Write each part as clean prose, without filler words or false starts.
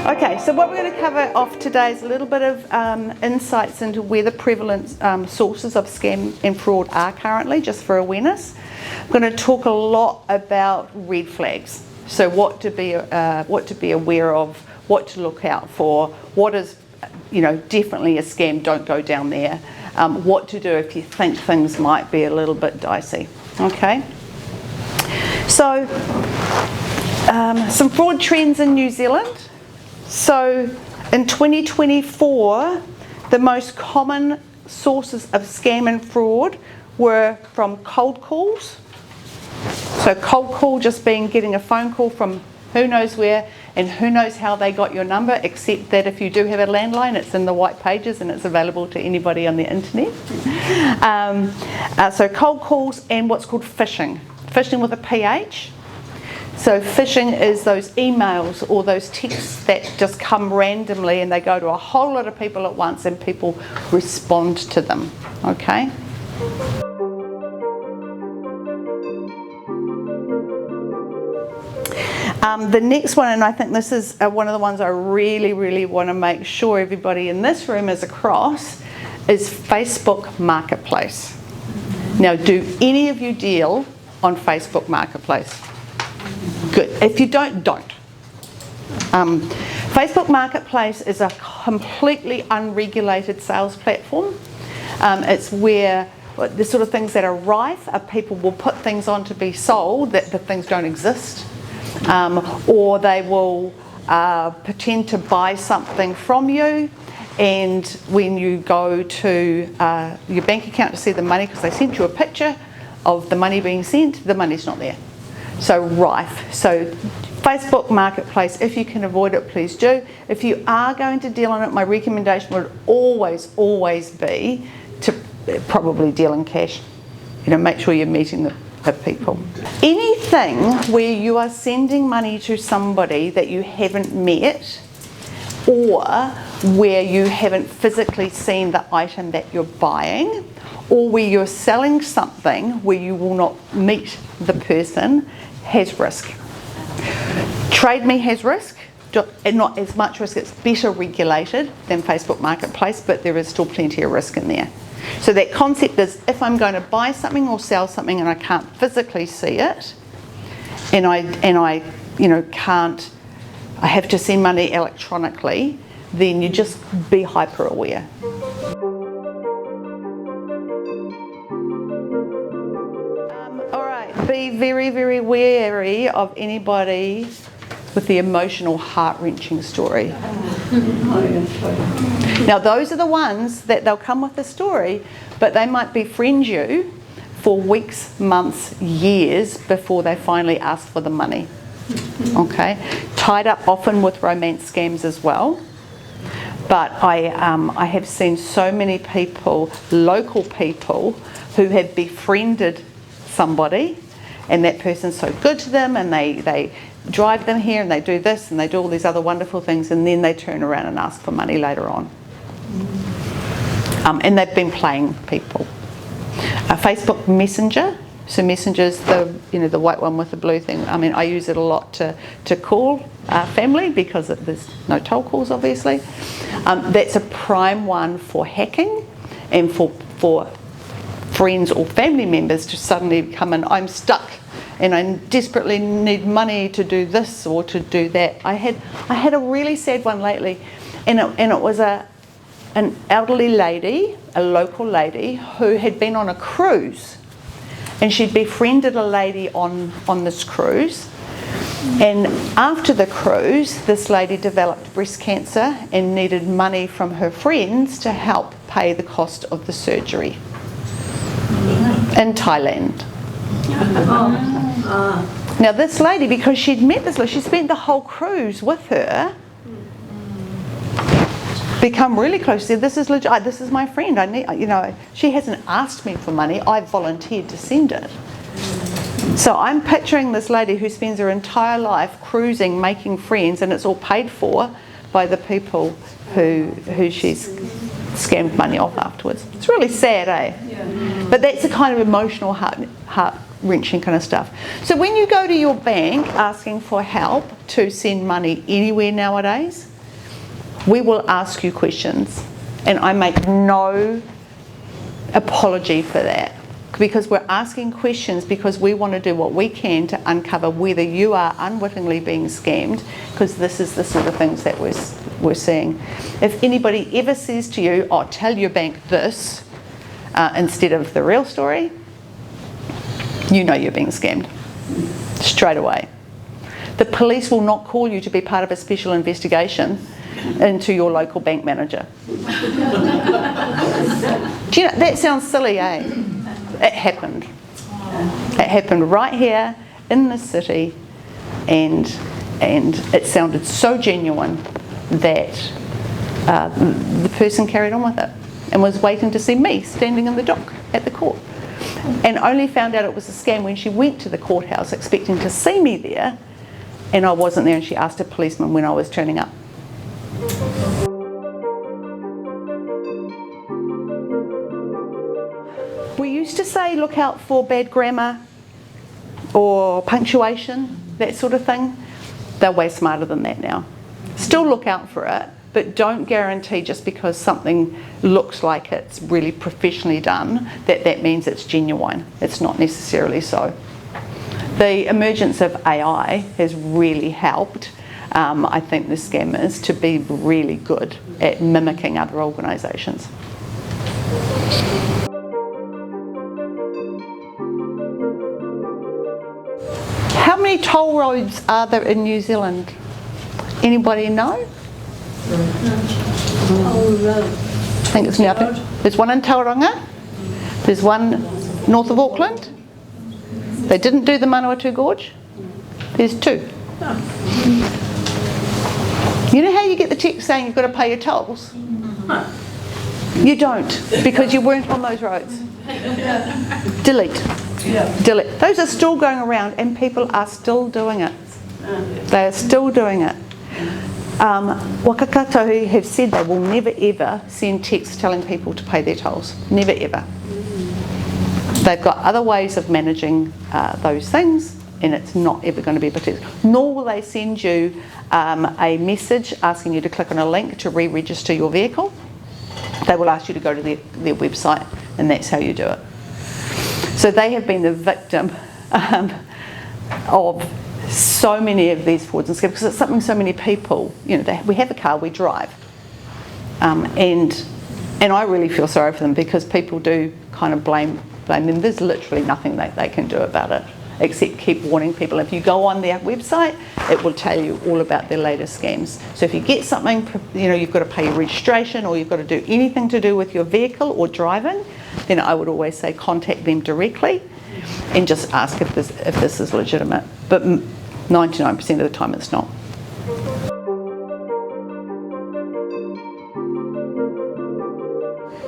Okay, so what we're going to cover off today is a little bit of insights into where the prevalent sources of scam and fraud are currently, just for awareness. I'm going to talk a lot about red flags, so what to be aware of, what to look out for, what is, definitely a scam, don't go down there, what to do if you think things might be a little bit dicey. Okay, so some fraud trends in New Zealand. So in 2024, the most common sources of scam and fraud were from cold calls. So cold call just being getting a phone call from who knows where and who knows how they got your number, except that if you do have a landline, it's in the white pages and it's available to anybody on the internet. So cold calls and what's called phishing. Phishing with a PH. So phishing is those emails or those texts that just come randomly and they go to a whole lot of people at once and people respond to them, okay? The next one, and I think this is one of the ones I really, really want to make sure everybody in this room is across, is Facebook Marketplace. Now, do any of you deal on Facebook Marketplace? Good. If you don't. Facebook Marketplace is a completely unregulated sales platform. It's where the sort of things that are rife are people will put things on to be sold that the things don't exist, or they will pretend to buy something from you, and when you go to your bank account to see the money, because they sent you a picture of the money being sent, the money's not there. So rife. So Facebook Marketplace, if you can avoid it, please do. If you are going to deal on it, my recommendation would always be to probably deal in cash. Make sure you're meeting the people. Anything where you are sending money to somebody that you haven't met, or where you haven't physically seen the item that you're buying, or where you're selling something where you will not meet the person, has risk. Trade Me has risk, not as much risk, it's better regulated than Facebook Marketplace, but there is still plenty of risk in there. So that concept is, if I'm going to buy something or sell something and I can't physically see it, and I have to send money electronically, then you just be hyper aware. Be very, very wary of anybody with the emotional, heart-wrenching story. Now, those are the ones that they'll come with a story, but they might befriend you for weeks, months, years before they finally ask for the money. Okay? Tied up often with romance scams as well. But I have seen so many people, local people, who have befriended somebody, and that person's so good to them, and they drive them here and they do this and they do all these other wonderful things, and then they turn around and ask for money later on. And they've been playing people. Facebook Messenger. So Messenger's the white one with the blue thing. I mean, I use it a lot to call family because there's no toll calls, obviously. That's a prime one for hacking and for friends or family members to suddenly come in, I'm stuck and I desperately need money to do this or to do that. I had a really sad one lately, and it was an elderly lady, a local lady, who had been on a cruise, and she'd befriended a lady on this cruise, and after the cruise this lady developed breast cancer and needed money from her friends to help pay the cost of the surgery in Thailand. Now this lady, because she'd met this lady, she spent the whole cruise with her, become really close. She said, this is legit, this is my friend, I need, she hasn't asked me for money, I volunteered to send it. So I'm picturing this lady who spends her entire life cruising, making friends, and it's all paid for by the people who she's scammed money off afterwards. It's really sad, eh? Yeah. But that's the kind of emotional, heart-wrenching kind of stuff. So when you go to your bank asking for help to send money anywhere nowadays, We will ask you questions, and I make no apology for that, because we're asking questions because we want to do what we can to uncover whether you are unwittingly being scammed, because this is the sort of things that we're seeing. If anybody ever says to you, "Oh, tell your bank this," instead of the real story, you know you're being scammed straight away. The police will not call you to be part of a special investigation into your local bank manager. Do you know, that sounds silly, eh? It happened. It happened right here in the city, and it sounded so genuine that the person carried on with it and was waiting to see me standing in the dock at the court, and only found out it was a scam when she went to the courthouse expecting to see me there, and I wasn't there, and she asked a policeman when I was turning up. We used to say look out for bad grammar or punctuation, that sort of thing. They're way smarter than that now. Still look out for it, but don't guarantee just because something looks like it's really professionally done that means it's genuine. It's not necessarily so. The emergence of AI has really helped, I think, the scammers to be really good at mimicking other organisations. How many toll roads are there in New Zealand? Anybody know? I think it's now. There's one in Tauranga. There's one north of Auckland. They didn't do the Manawatu Gorge. There's two. You know how you get the text saying you've got to pay your tolls? You don't, because you weren't on those roads. Delete. Delete. Those are still going around, and people are still doing it. They are still doing it. Waka Katohu have said they will never ever send texts telling people to pay their tolls. Never ever. They've got other ways of managing those things, and it's not ever going to be protected. Nor will they send you a message asking you to click on a link to re-register your vehicle. They will ask you to go to their website, and that's how you do it. So they have been the victim of so many of these frauds and scams, because it's something so many people, you know, we have a car, we drive. And I really feel sorry for them, because people do kind of blame them. There's literally nothing that they can do about it except keep warning people. If you go on their website, it will tell you all about their latest scams. So if you get something, you know, you've got to pay your registration, or you've got to do anything to do with your vehicle or driving, then I would always say contact them directly and just ask if this is legitimate. But 99% of the time it's not.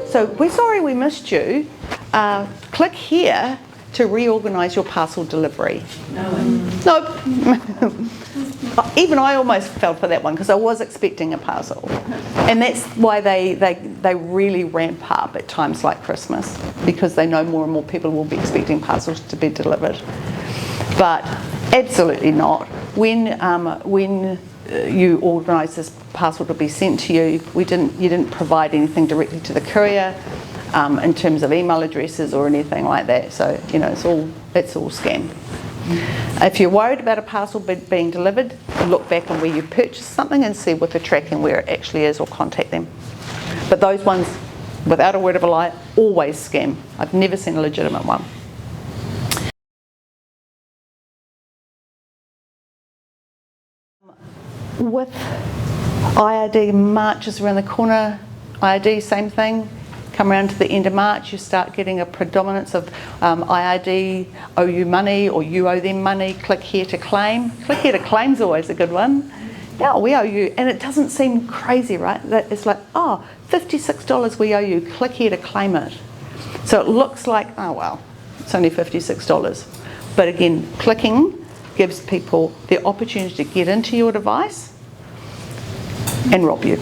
So we're sorry we missed you. Click here to reorganise your parcel delivery. No. Even I almost fell for that one, because I was expecting a parcel. And that's why they really ramp up at times like Christmas, because they know more and more people will be expecting parcels to be delivered. But absolutely not. When you organised this parcel to be sent to you, you didn't provide anything directly to the courier in terms of email addresses or anything like that. So, you know, it's all scam. If you're worried about a parcel being delivered, look back on where you purchased something and see with the tracking where it actually is, or contact them. But those ones, without a word of a lie, always scam. I've never seen a legitimate one. With IRD, March is around the corner. IRD, same thing. Come around to the end of March, you start getting a predominance of IRD owe you money, or you owe them money. Click here to claim. Click here to claim is always a good one. Yeah, we owe you, and it doesn't seem crazy, right? That it's like, oh, $56 we owe you. Click here to claim it. So it looks like, oh well, it's only $56. But again, clicking gives people the opportunity to get into your device and rob you.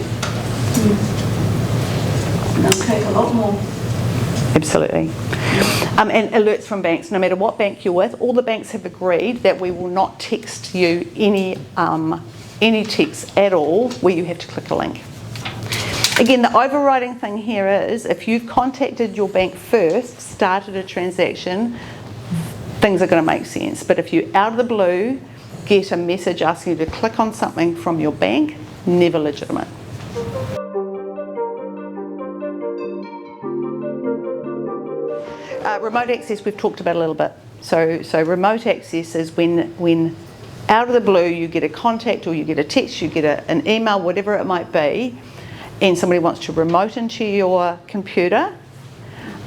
They'll take a lot more. Absolutely. And alerts from banks, no matter what bank you're with, all the banks have agreed that we will not text you any text at all where you have to click a link. Again, the overriding thing here is if you've contacted your bank first, started a transaction, things are going to make sense. But if you out of the blue get a message asking you to click on something from your bank, never legitimate. Remote access we've talked about a little bit. So remote access is when out of the blue you get a contact or you get a text, you get an email, whatever it might be, and somebody wants to remote into your computer,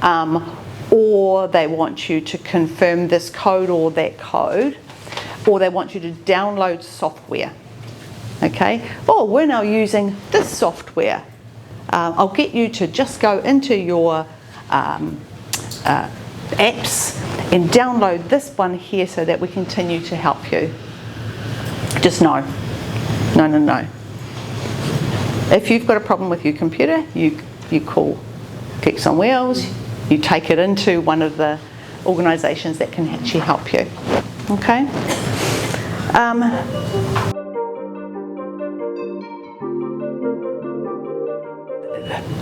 or they want you to confirm this code or that code, or they want you to download software. Okay? Oh, we're now using this software. I'll get you to just go into your apps and download this one here so that we continue to help you. Just no. No, no, no. If you've got a problem with your computer, you call Geeks on Wheels, you take it into one of the organisations that can actually help you. Okay?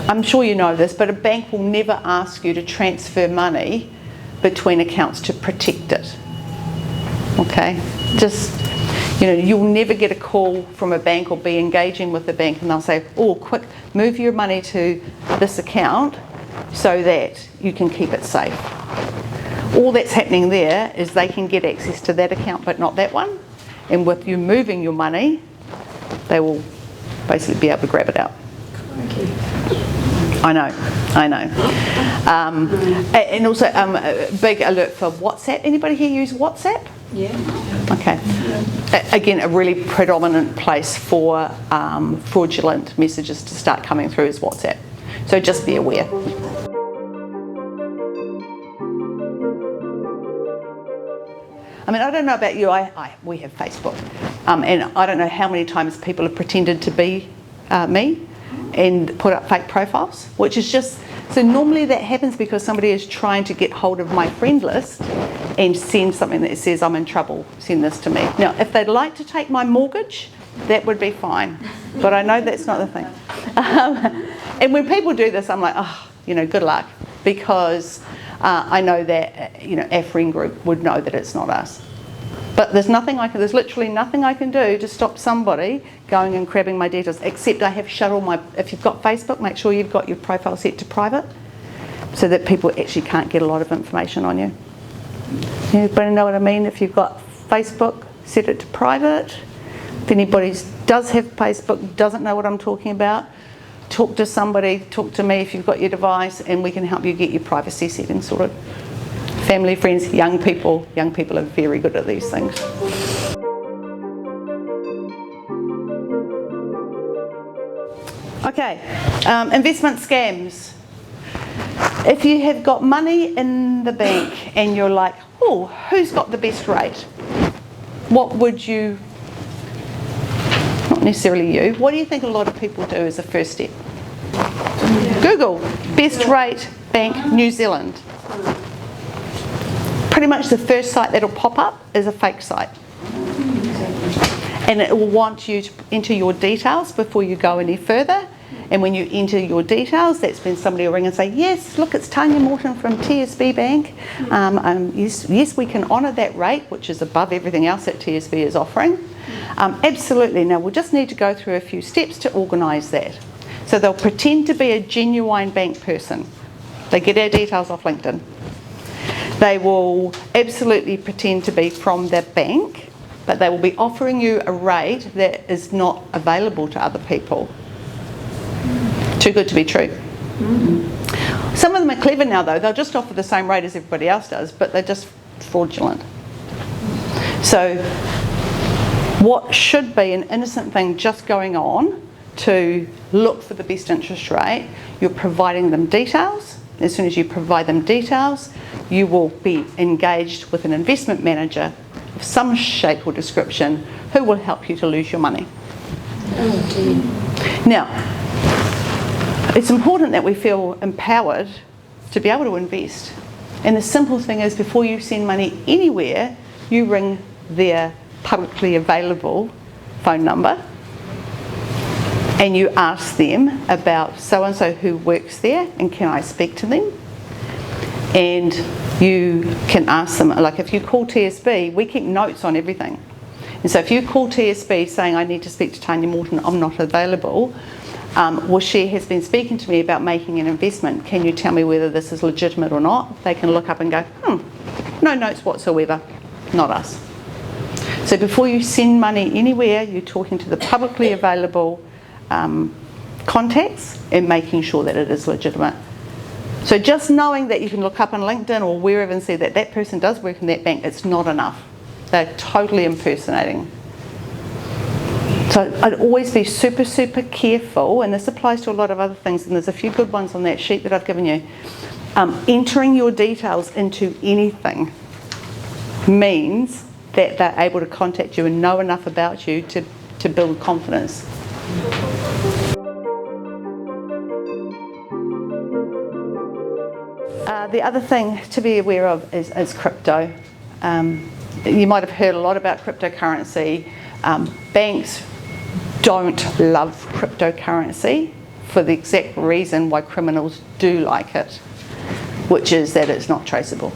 I'm sure you know this, but a bank will never ask you to transfer money between accounts to protect it. Okay? Just, you'll never get a call from a bank or be engaging with the bank and they'll say, oh, quick, move your money to this account so that you can keep it safe. All that's happening there is they can get access to that account but not that one. And with you moving your money, they will basically be able to grab it out. I know. And also a big alert for WhatsApp. Anybody here use WhatsApp? Yeah. Okay. Again, a really predominant place for fraudulent messages to start coming through is WhatsApp. So just be aware. I mean, I don't know about you, we have Facebook, and I don't know how many times people have pretended to be me and put up fake profiles, which is just, so normally that happens because somebody is trying to get hold of my friend list and send something that says I'm in trouble, send this to me. Now, if they'd like to take my mortgage, that would be fine, but I know that's not the thing. And when people do this, I'm like, oh, good luck, because I know that, our friend group would know that it's not us. But there's literally nothing I can do to stop somebody going and grabbing my details, except I have shut all if you've got Facebook, make sure you've got your profile set to private, so that people actually can't get a lot of information on you. Anybody know what I mean? If you've got Facebook, set it to private. If anybody does have Facebook, doesn't know what I'm talking about, talk to somebody, talk to me if you've got your device, and we can help you get your privacy settings sorted. Family, friends, young people are very good at these things. Okay, investment scams. If you have got money in the bank and you're like, oh, who's got the best rate? What would you, not necessarily you, what do you think a lot of people do as a first step? Google, best rate bank New Zealand. Pretty much the first site that'll pop up is a fake site. And it will want you to enter your details before you go any further. And when you enter your details, that's when somebody will ring and say, yes, look, it's Tanya Morton from TSB Bank. Yes, we can honour that rate, which is above everything else that TSB is offering. Absolutely. Now, we'll just need to go through a few steps to organise that. So they'll pretend to be a genuine bank person. They get our details off LinkedIn. They will absolutely pretend to be from the bank, but they will be offering you a rate that is not available to other people. Too good to be true. Some of them are clever now though, they'll just offer the same rate as everybody else does, but they're just fraudulent. So what should be an innocent thing just going on to look for the best interest rate, you're providing them details. As soon as you provide them details, you will be engaged with an investment manager of some shape or description who will help you to lose your money. Now, it's important that we feel empowered to be able to invest. And the simple thing is, before you send money anywhere, you ring their publicly available phone number and you ask them about so-and-so who works there and can I speak to them? And you can ask them, like if you call TSB, we keep notes on everything. And so if you call TSB saying I need to speak to Tanya Morton, I'm not available, well, she has been speaking to me about making an investment. Can you tell me whether this is legitimate or not? They can look up and go, no notes whatsoever, not us. So before you send money anywhere, you're talking to the publicly available contacts and making sure that it is legitimate. So just knowing that you can look up on LinkedIn or wherever and see that that person does work in that bank, it's not enough. They're totally impersonating. So I'd always be super, super careful, and this applies to a lot of other things, and there's a few good ones on that sheet that I've given you. Entering your details into anything means that they're able to contact you and know enough about you to build confidence. The other thing to be aware of is crypto. You might have heard a lot about cryptocurrency. Banks don't love cryptocurrency for the exact reason why criminals do like it, which is that it's not traceable.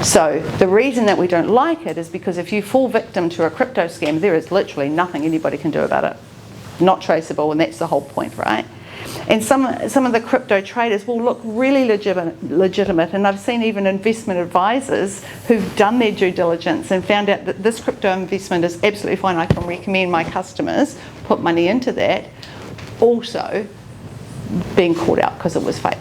So the reason that we don't like it is because if you fall victim to a crypto scam, there is literally nothing anybody can do about it. Not traceable, and that's the whole point, right? And some of the crypto traders will look really legitimate, and I've seen even investment advisors who've done their due diligence and found out that this crypto investment is absolutely fine. I can recommend my customers put money into that, also being caught out because it was fake.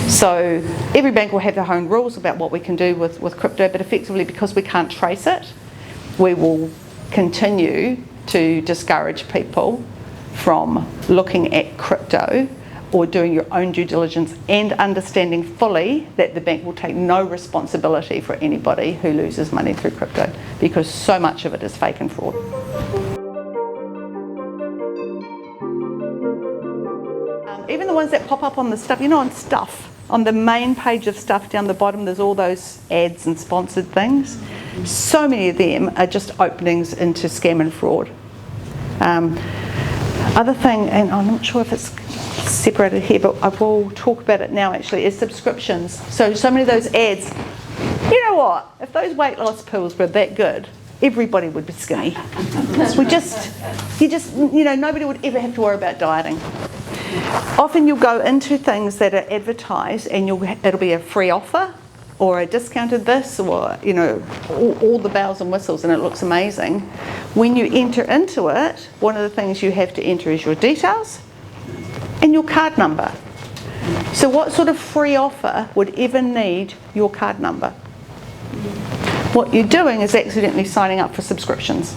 So every bank will have their own rules about what we can do with crypto, but effectively because we can't trace it, we will continue to discourage people from looking at crypto or doing your own due diligence and understanding fully that the bank will take no responsibility for anybody who loses money through crypto, because so much of it is fake and fraud. Even the ones that pop up on the stuff, on stuff, on the main page of stuff down the bottom, there's all those ads and sponsored things. So many of them are just openings into scam and fraud. Other thing, and I'm not sure if it's separated here, but I will talk about it now actually, is subscriptions. So many of those ads, you know what, if those weight loss pills were that good, everybody would be skinny. Nobody would ever have to worry about dieting. Often you'll go into things that are advertised and it'll be a free offer or a discounted this, or all the bells and whistles, and it looks amazing. When you enter into it, one of the things you have to enter is your details and your card number. So what sort of free offer would ever need your card number? What you're doing is accidentally signing up for subscriptions.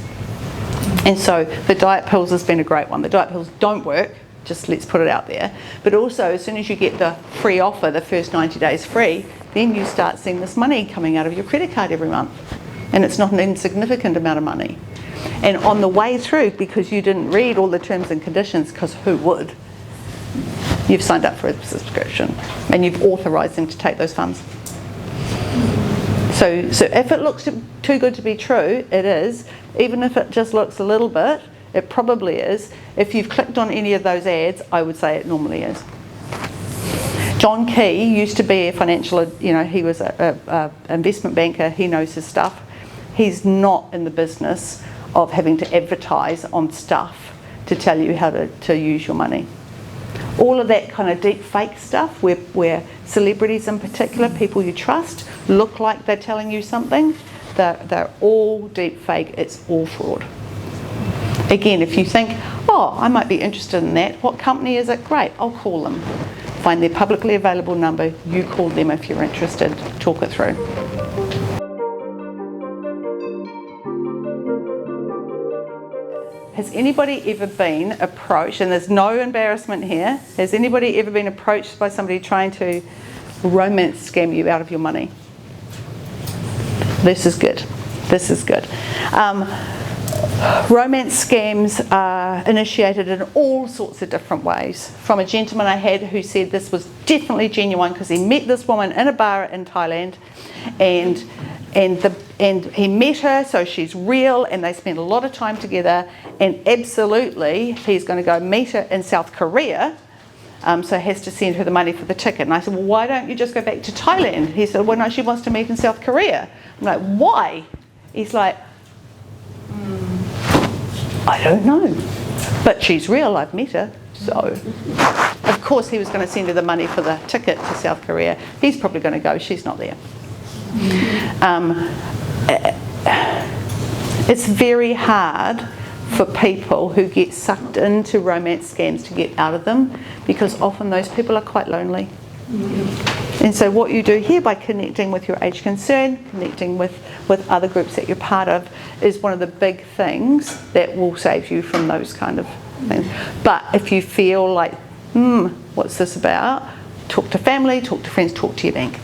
And so the diet pills has been a great one. The diet pills don't work, just let's put it out there. But also, as soon as you get the free offer, the first 90 days free, then you start seeing this money coming out of your credit card every month. And it's not an insignificant amount of money. And on the way through, because you didn't read all the terms and conditions, because who would, you've signed up for a subscription and you've authorised them to take those funds. So if it looks too good to be true, it is. Even if it just looks a little bit, it probably is. If you've clicked on any of those ads, I would say it normally is. John Key used to be a financial, he was an investment banker, he knows his stuff. He's not in the business of having to advertise on stuff to tell you how to use your money. All of that kind of deep fake stuff where celebrities in particular, people you trust, look like they're telling you something, they're all deep fake, it's all fraud. Again, if you think, I might be interested in that, what company is it? Great, I'll call them. Find their publicly available number, you call them if you're interested, talk it through. Has anybody ever been approached, and there's no embarrassment here, has anybody ever been approached by somebody trying to romance scam you out of your money? This is good. This is good. Romance scams are initiated in all sorts of different ways. From a gentleman I had who said this was definitely genuine because he met this woman in a bar in Thailand, and and he met her, so she's real, and they spend a lot of time together, and absolutely he's going to go meet her in South Korea, so has to send her the money for the ticket. And I said, well, why don't you just go back to Thailand? He said, well, no, she wants to meet in South Korea. I'm like, why? He's like, I don't know, but she's real, I've met her. So, of course, he was going to send her the money for the ticket to South Korea. He's probably going to go, she's not there. It's very hard for people who get sucked into romance scams to get out of them, because often those people are quite lonely. And so what you do here by connecting with your age concern, connecting with other groups that you're part of, is one of the big things that will save you from those kind of things. But if you feel like, what's this about? Talk to family, talk to friends, talk to your bank.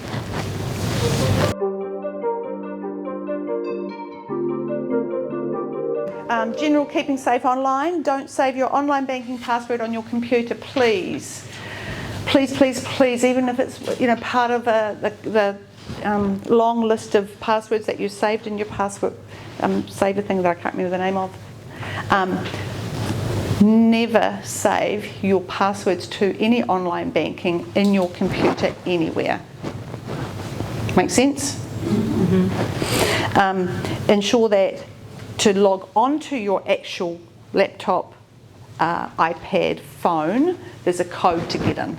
General keeping safe online. Don't save your online banking password on your computer, please. Please, please, please, even if it's part of the long list of passwords that you saved in your password saver thing that I can't remember the name of. Never save your passwords to any online banking in your computer anywhere. Make sense? Mm-hmm. Ensure that to log onto your actual laptop, iPad, phone, there's a code to get in,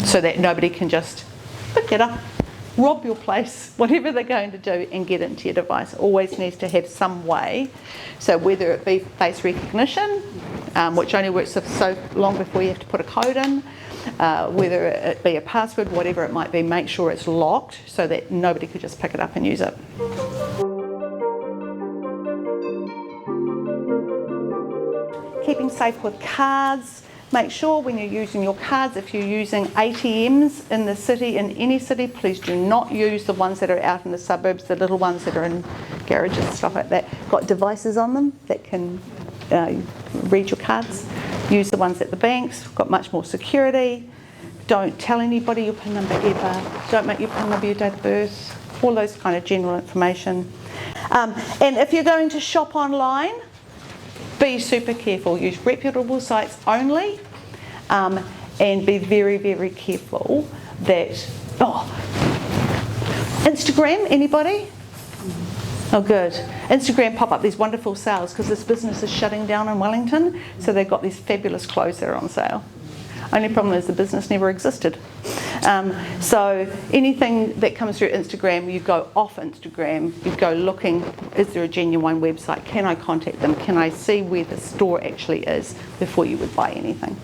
so that nobody can just pick it up, rob your place, whatever they're going to do, and get into your device. Always needs to have some way. So whether it be face recognition, which only works for so long before you have to put a code in, whether it be a password, whatever it might be, make sure it's locked so that nobody could just pick it up and use it. Keeping safe with cards. Make sure when you're using your cards, if you're using ATMs in the city, in any city, please do not use the ones that are out in the suburbs, the little ones that are in garages and stuff like that. Got devices on them that can read your cards. Use the ones at the banks, got much more security. Don't tell anybody your PIN number ever. Don't make your PIN number your date of birth. All those kind of general information. And if you're going to shop online, be super careful. Use reputable sites only, and be very, very careful that... Instagram, anybody? Oh, good. Instagram pop up these wonderful sales because this business is shutting down in Wellington, so they've got these fabulous clothes that are on sale. Only problem is the business never existed. So anything that comes through Instagram, you go off Instagram, you go looking, is there a genuine website? Can I contact them? Can I see where the store actually is before you would buy anything?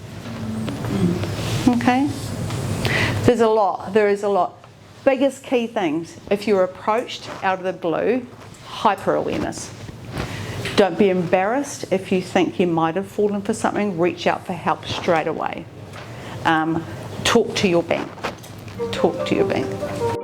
Okay? There is a lot. Biggest key things, if you're approached out of the blue, hyper awareness. Don't be embarrassed if you think you might have fallen for something, reach out for help straight away. Talk to your bank. Talk to your bank.